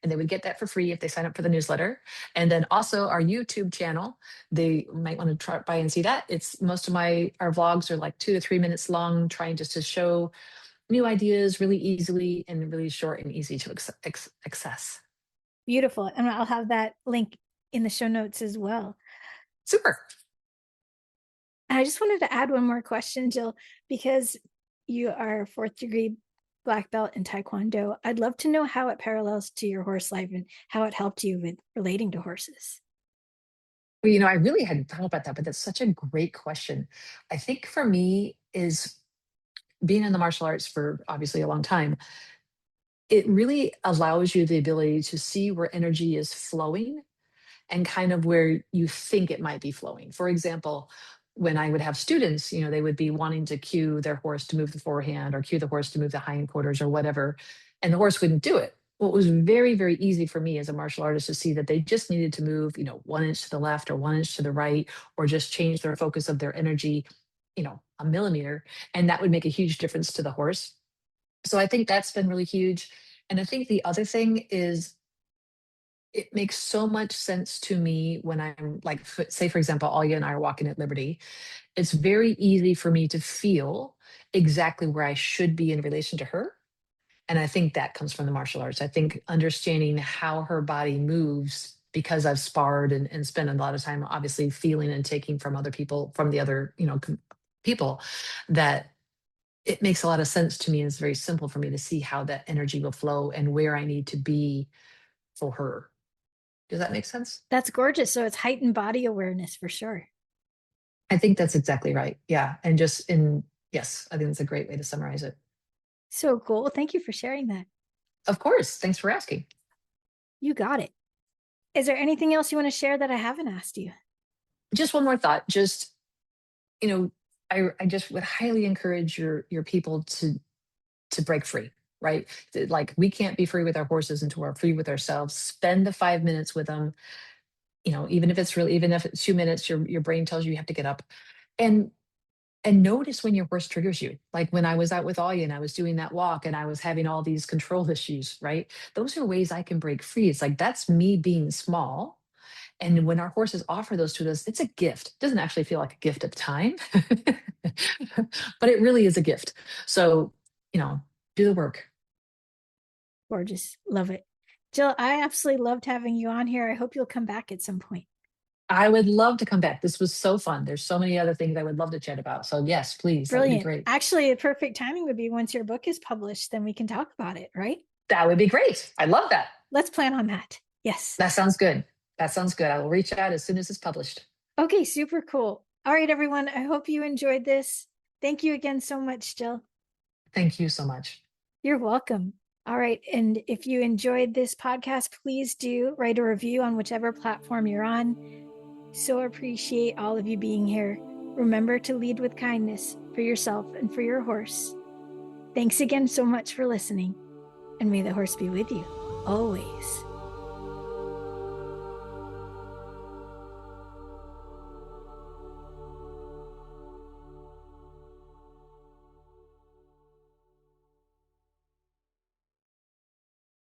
And they would get that for free if they sign up for the newsletter. And then also our YouTube channel, they might want to try by and see that. It's most of our vlogs are like 2 to 3 minutes long, trying just to show new ideas really easily and really short and easy to access. Beautiful. And I'll have that link in the show notes as well. Super. And I just wanted to add one more question, Jill, because you are a fourth degree black belt in Taekwondo. I'd love to know how it parallels to your horse life and how it helped you with relating to horses. Well, I really hadn't thought about that, but that's such a great question. I think for me is being in the martial arts for obviously a long time, it really allows you the ability to see where energy is flowing and kind of where you think it might be flowing. For example, when I would have students, they would be wanting to cue their horse to move the forehand or cue the horse to move the hindquarters or whatever, and the horse wouldn't do it. Well, it was very, very easy for me as a martial artist to see that they just needed to move, 1 inch to the left or 1 inch to the right, or just change their focus of their energy, a millimeter. And that would make a huge difference to the horse. So I think that's been really huge. And I think the other thing is it makes so much sense to me when I'm like, say, for example, Alia and I are walking at Liberty. It's very easy for me to feel exactly where I should be in relation to her. And I think that comes from the martial arts. I think understanding how her body moves because I've sparred and spent a lot of time, obviously, feeling and taking from other people, from the other, people, that it makes a lot of sense to me. And it's very simple for me to see how that energy will flow and where I need to be for her. Does that make sense? That's gorgeous. So it's heightened body awareness for sure. I think that's exactly right. Yeah. And yes, I think that's a great way to summarize it. So cool. Well, thank you for sharing that. Of course. Thanks for asking. You got it. Is there anything else you want to share that I haven't asked you? Just one more thought. You know, I just would highly encourage your people to break free, right? Like, we can't be free with our horses until we're free with ourselves. Spend the 5 minutes with them. Even if it's 2 minutes, your brain tells you you have to get up. And notice when your horse triggers you. Like when I was out with Alia and I was doing that walk and I was having all these control issues, right? Those are ways I can break free. It's like that's me being small. And when our horses offer those to us, it's a gift. It doesn't actually feel like a gift of time, but it really is a gift. So, do the work. Gorgeous. Love it. Jill, I absolutely loved having you on here. I hope you'll come back at some point. I would love to come back. This was so fun. There's so many other things I would love to chat about. So yes, please. That would be Brilliant. great. Actually, the perfect timing would be once your book is published, then we can talk about it, right? That would be great. I love that. Let's plan on that. Yes. That sounds good. That sounds good. I will reach out as soon as it's published. Okay, super cool. All right, everyone. I hope you enjoyed this. Thank you again so much, Jill. Thank you so much. You're welcome. All right. And if you enjoyed this podcast, please do write a review on whichever platform you're on. So appreciate all of you being here. Remember to lead with kindness for yourself and for your horse. Thanks again so much for listening, and may the horse be with you always.